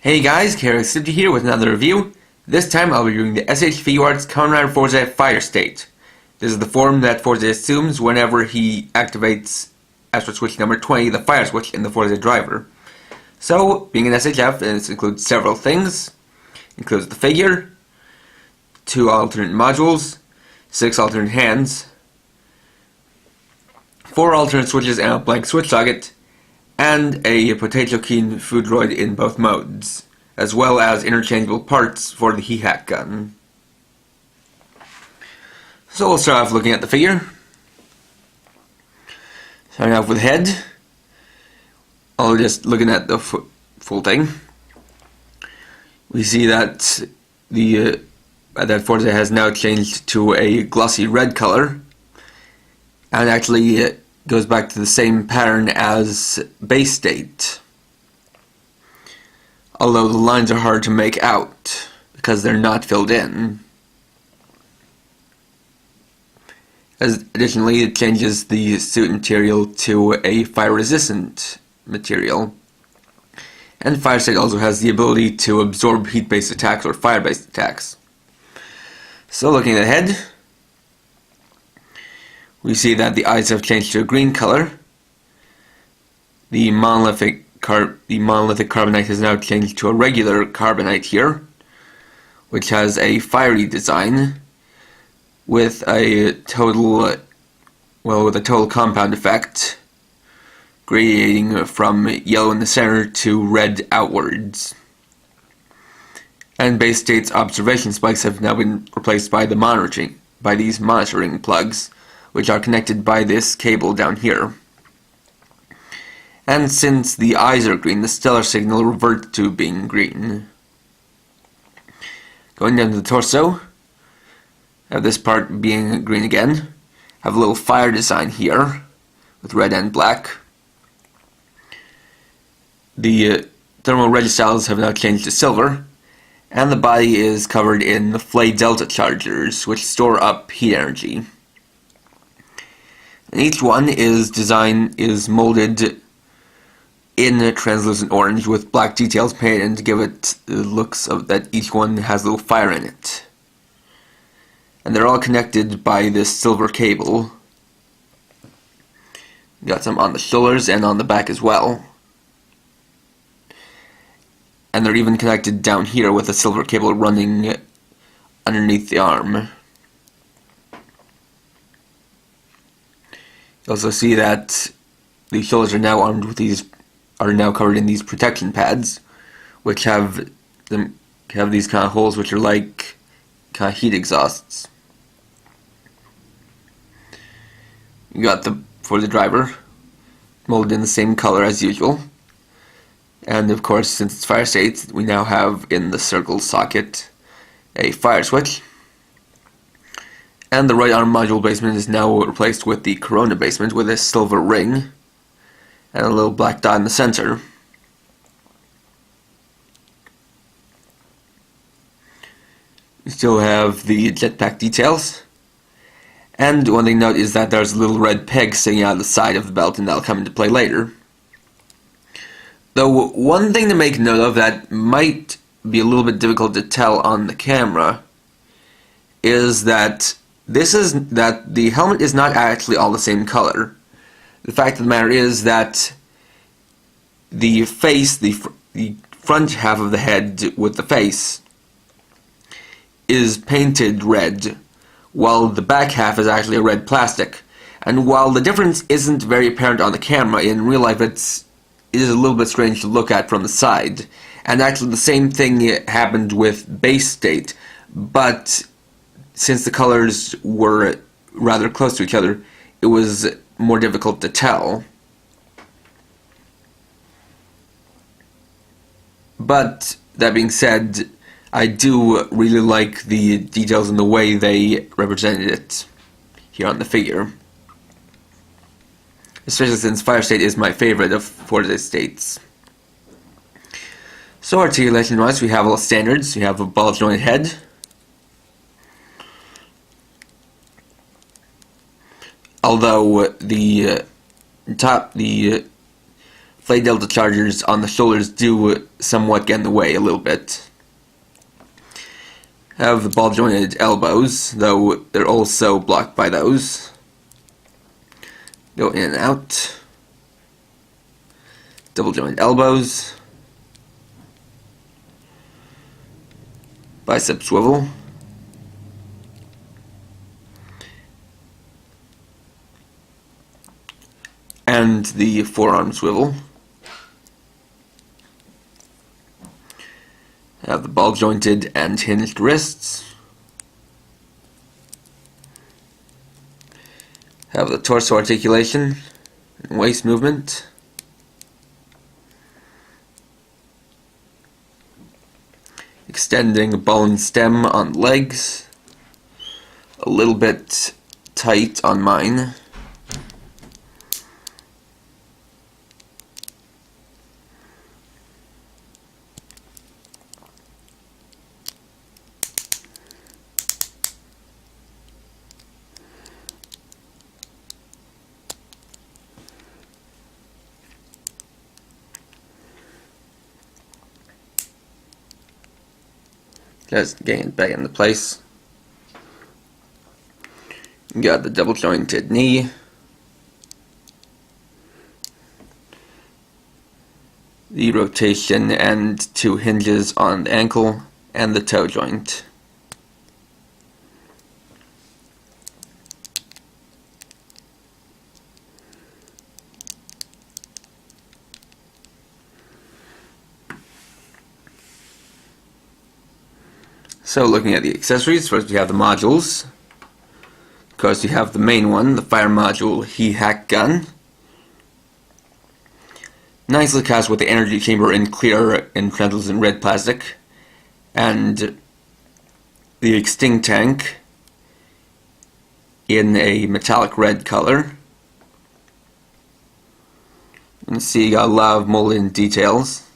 Hey guys, Hee-Hack here with another review. This time I'll be reviewing the S.H.Figuarts Kamen Fourze Fire State. This is the form that Fourze assumes whenever he activates Astro Switch number 20, the fire switch in the Fourze driver. So, being an SHF, this includes several things. It includes the figure, 2 alternate modules, 6 alternate hands, 4 alternate switches and a blank switch socket, and a potato keen food droid in both modes, as well as interchangeable parts for the Hee-Hack gun. So we'll start off looking at the figure. Starting off with head. I'll just looking at the full thing. We see that the that Fourze has now changed to a glossy red color, and actually goes back to the same pattern as base state, although the lines are hard to make out because they're not filled in. Additionally, it changes the suit material to a fire-resistant material, and Fire State also has the ability to absorb heat-based attacks or fire-based attacks. So looking at the head, we see that the eyes have changed to a green color. The monolithic carbonite has now changed to a regular carbonite here, which has a fiery design with a total compound effect, gradiating from yellow in the center to red outwards. And base state's observation spikes have now been replaced by these monitoring plugs, which are connected by this cable down here. And since the eyes are green, the stellar signal reverts to being green. Going down to the torso, have this part being green again. Have a little fire design here, with red and black. The thermal registyles have now changed to silver, and the body is covered in the Flay Delta chargers, which store up heat energy. And each one is molded in a translucent orange with black details painted in to give it the looks of that each one has a little fire in it. And they're all connected by this silver cable. Got some on the shoulders and on the back as well. And they're even connected down here with a silver cable running underneath the arm. You also see that the shoulders are now covered in these protection pads, which have these kind of holes which are like kind of heat exhausts. You got for the driver, molded in the same color as usual. And of course, since it's fire state, we now have in the circle socket a fire switch. And the right arm module basement is now replaced with the Corona basement with a silver ring and a little black dot in the center. We still have the jetpack details. And one thing to note is that there's a little red peg sticking out of the side of the belt, and that'll come into play later. Though one thing to make note of that might be a little bit difficult to tell on the camera is that the helmet is not actually all the same color. The fact of the matter is that the face, the front half of the head with the face, is painted red, while the back half is actually a red plastic. And while the difference isn't very apparent on the camera, in real life it is a little bit strange to look at from the side. And actually the same thing happened with base state, but since the colors were rather close to each other, it was more difficult to tell. But that being said, I do really like the details and the way they represented it here on the figure. Especially since Fire State is my favorite of Fourze states. So articulation-wise, we have all standards. We have a ball-jointed head, although the flight delta chargers on the shoulders do somewhat get in the way a little bit. Have the ball jointed elbows, though they're also blocked by those. Go in and out. Double jointed elbows. Bicep swivel. And the forearm swivel. Have the ball jointed and hinged wrists. Have the torso articulation and waist movement. Extending bone stem on legs. A little bit tight on mine. Just getting it back into place. You got the double jointed knee. The rotation and 2 hinges on the ankle and the toe joint. So looking at the accessories, first we have the modules. Of course you have the main one, the fire module Hee-Hack gun. Nicely cast with the energy chamber in clear and translucent red plastic. And the extinct tank in a metallic red color. You can see you got a lot of molded details,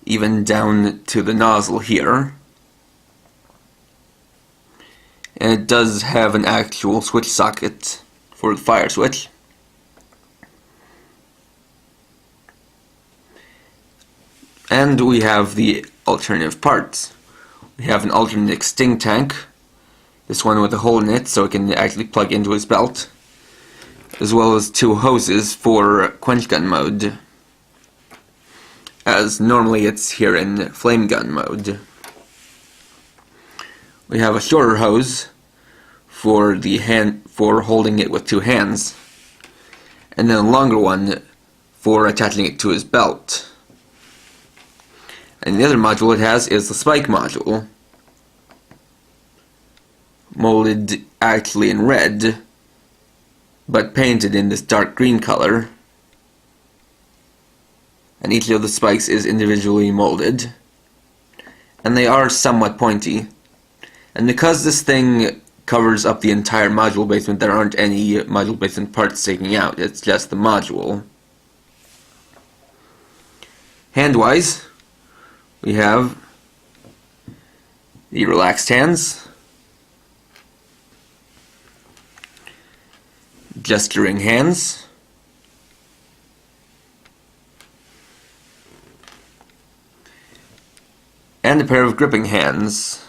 even down to the nozzle here. And it does have an actual switch socket for the fire switch. And we have the alternative parts. We have an alternate extinct tank, this one with a hole in it so it can actually plug into his belt, as well as 2 hoses for quench gun mode, as normally it's here in flame gun mode. We have a shorter hose for holding it with 2 hands, and then a longer one for attaching it to his belt. And the other module it has is the spike module, molded actually in red, but painted in this dark green color. And each of the spikes is individually molded, and they are somewhat pointy. And because this thing covers up the entire module basement, there aren't any module basement parts sticking out, it's just the module. Hand-wise, we have the relaxed hands, gesturing hands, and a pair of gripping hands.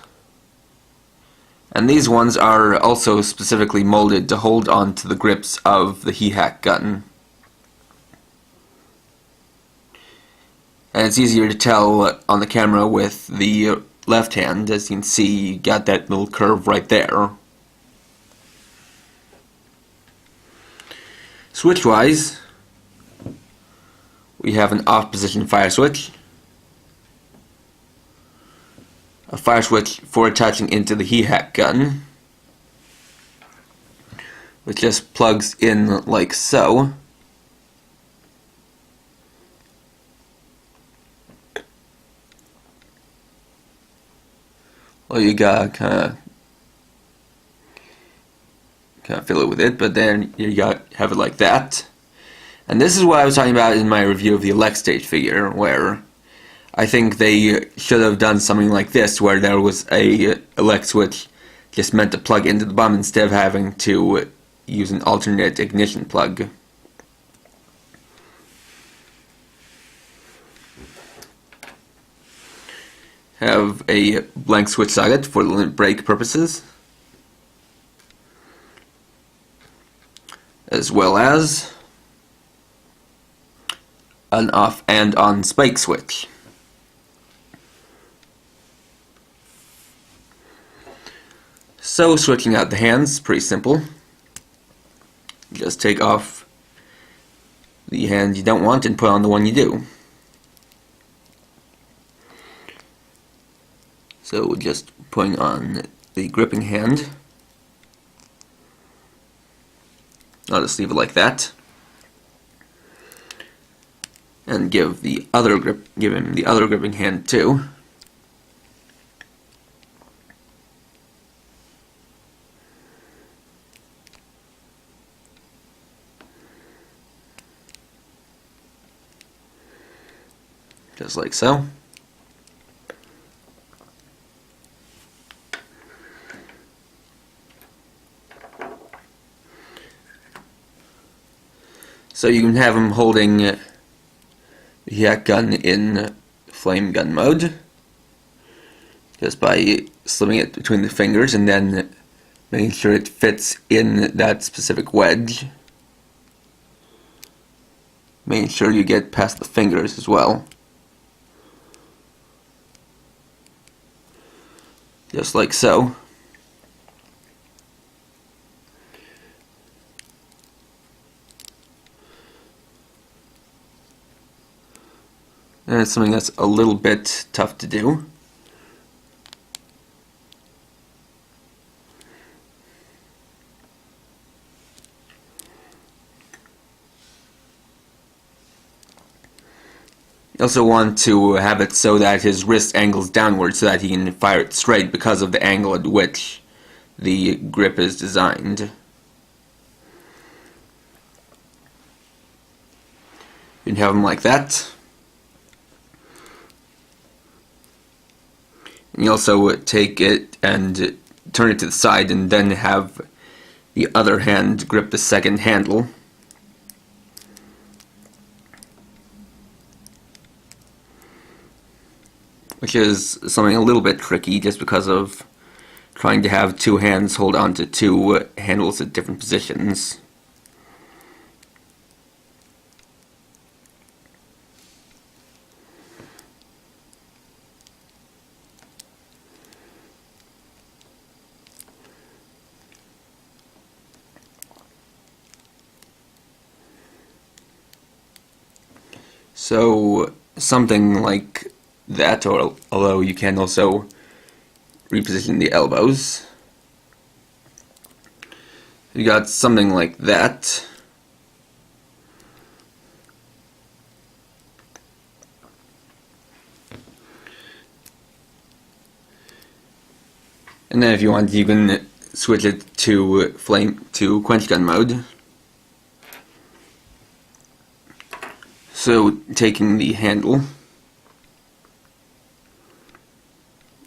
And these ones are also specifically molded to hold on to the grips of the Hee-Hack gun. And it's easier to tell on the camera with the left hand. As you can see, you got that little curve right there. Switch-wise, we have an off-position fire switch, a fire switch for attaching into the Hee-Hack gun, which just plugs in like so. Well, you gotta kind of fill it with it, but then you gotta have it like that. And this is what I was talking about in my review of the Elect stage figure, where I think they should have done something like this, where there was a elect switch just meant to plug into the bomb instead of having to use an alternate ignition plug. have a blank switch socket for limit break purposes, as well as an off and on spike switch. So switching out the hands is pretty simple. Just take off the hand you don't want and put on the one you do. So just putting on the gripping hand. I'll just leave it like that. And give him the other gripping hand too. Just like so. So you can have him holding the Hee-Hack gun in flame gun mode, just by slipping it between the fingers and then making sure it fits in that specific wedge. Making sure you get past the fingers as well. Just like so. And it's something that's a little bit tough to do. You also want to have it so that his wrist angles downward so that he can fire it straight because of the angle at which the grip is designed. You can have him like that. And you also take it and turn it to the side and then have the other hand grip the second handle. Which is something a little bit tricky just because of trying to have two hands hold on to two handles at different positions. So something like that, or although you can also reposition the elbows. You got something like that. And then if you want, you can switch it to quench gun mode. So taking the handle,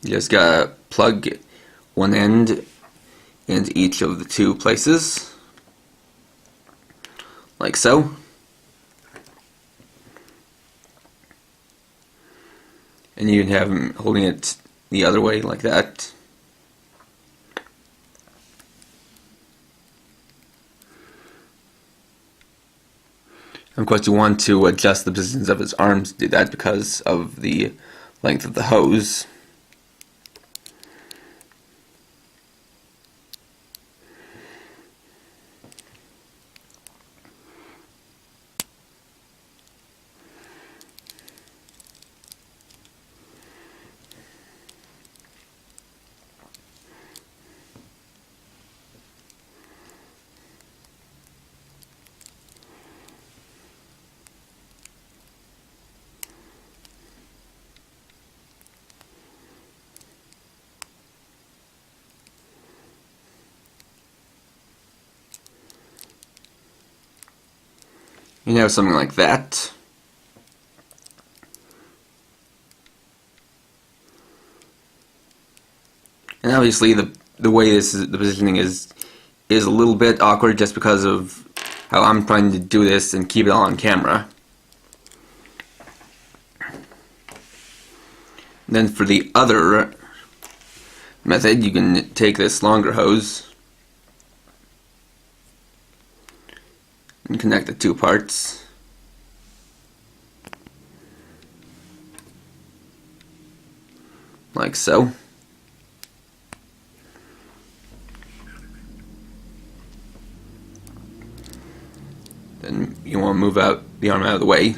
you just gotta plug one end into each of the two places, like so. And you can have him holding it the other way, like that. Of course, you want to adjust the positions of his arms to do that because of the length of the hose. You have something like that. And obviously the way the positioning is a little bit awkward just because of how I'm trying to do this and keep it all on camera. Then for the other method, you can take this longer hose and connect the two parts. Like so. Then you want to move out the arm out of the way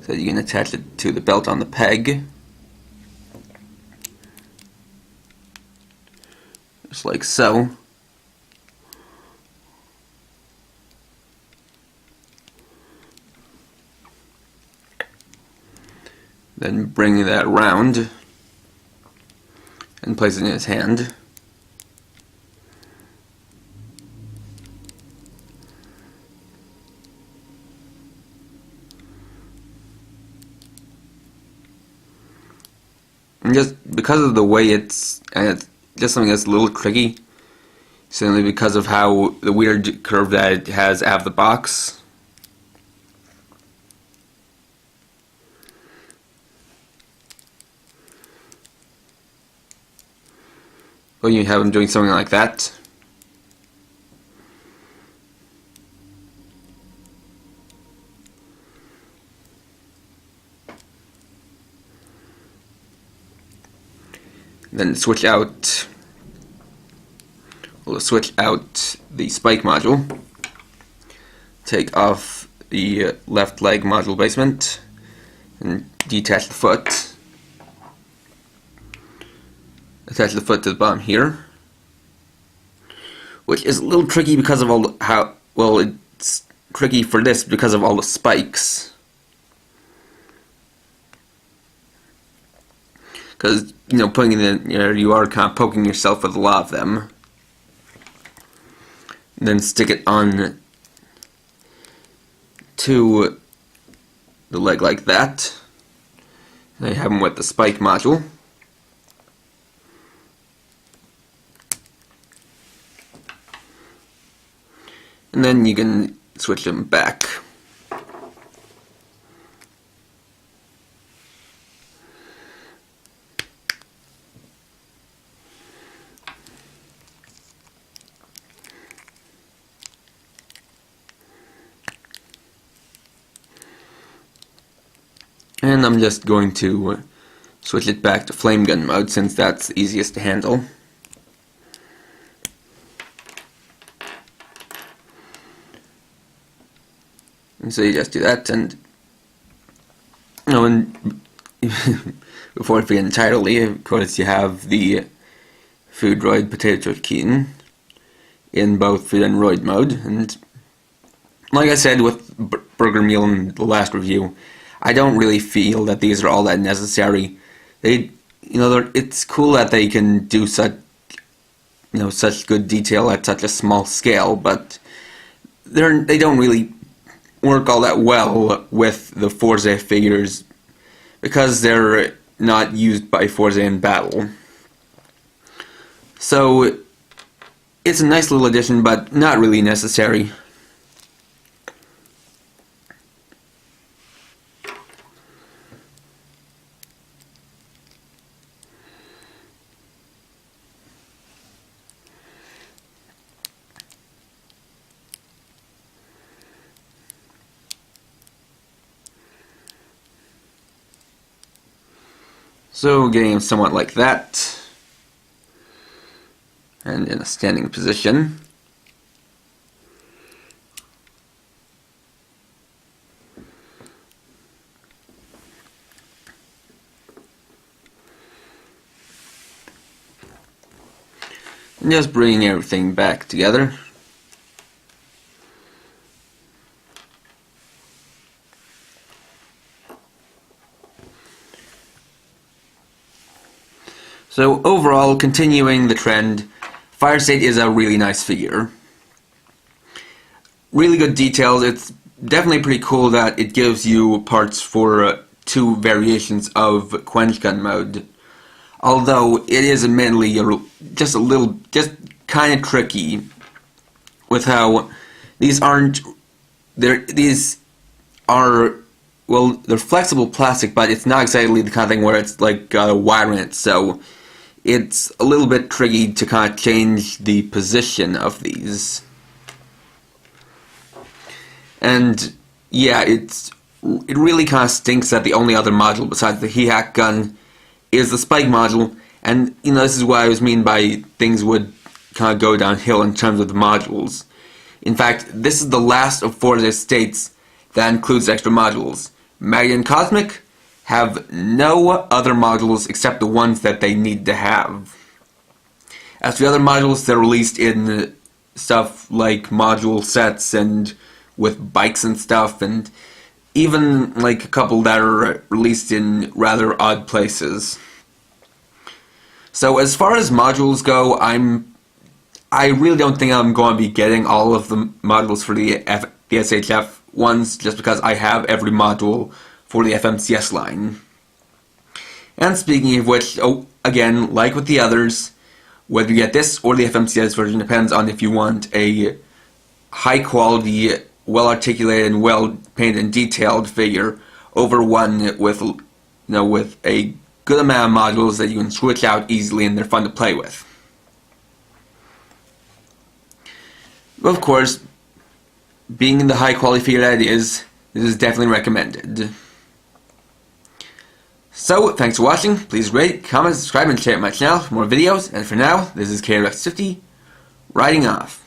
so that you can attach it to the belt on the peg. Just like so. Then bring that around and place it in his hand. And just because of the way it's just something that's a little tricky, simply because of how the weird curve that it has out of the box. When you have them doing something like that. Then switch out the spike module. Take off the left leg module basement and detach the foot. Attach the foot to the bottom here, which is a little tricky because of all it's tricky for this because of all the spikes. Because, you know, putting it in there, you are kind of poking yourself with a lot of them. And then stick it on to the leg like that. And I have them with the spike module. And then you can switch them back. And I'm just going to switch it back to flame gun mode since that's the easiest to handle. And so you just do that, and you know, and before I forget entirely, of course, you have the food droid potato chip Keaton in both food and droid mode, and like I said with Burger Meal in the last review, I don't really feel that these are all that necessary. It's cool that they can do such good detail at such a small scale, but they don't really work all that well with the Fourze figures because they're not used by Fourze in battle. So it's a nice little addition, but not really necessary. So getting him somewhat like that, and in a standing position. And just bringing everything back together. So overall, continuing the trend, Fire State is a really nice figure. Really good details. It's definitely pretty cool that it gives you parts for two variations of Quench Gun mode. Although it is admittedly just kind of tricky with how these are well, they're flexible plastic, but it's not exactly the kind of thing where it's like got a wire in it, so it's a little bit tricky to kind of change the position of these. And yeah, it really kind of stinks that the only other module besides the Hee-Hack gun is the spike module, and you know, this is what I was mean by things would kind of go downhill in terms of the modules. In fact, this is the last of Fourze states that includes extra modules. Magnet and Cosmic have no other modules except the ones that they need to have. As for the other modules, they're released in stuff like module sets and with bikes and stuff, and even like a couple that are released in rather odd places. So as far as modules go, I really don't think I'm going to be getting all of the modules for the SHF ones, just because I have every module for the FMCS line. And speaking of which, oh, again, like with the others, whether you get this or the FMCS version depends on if you want a high quality, well articulated and well painted and detailed figure over one with, you know, with a good amount of modules that you can switch out easily and they're fun to play with. But of course, being in the high quality figure that it is, this is definitely recommended. So, thanks for watching. Please rate, comment, subscribe, and share my channel for more videos. And for now, this is KRX50, writing off.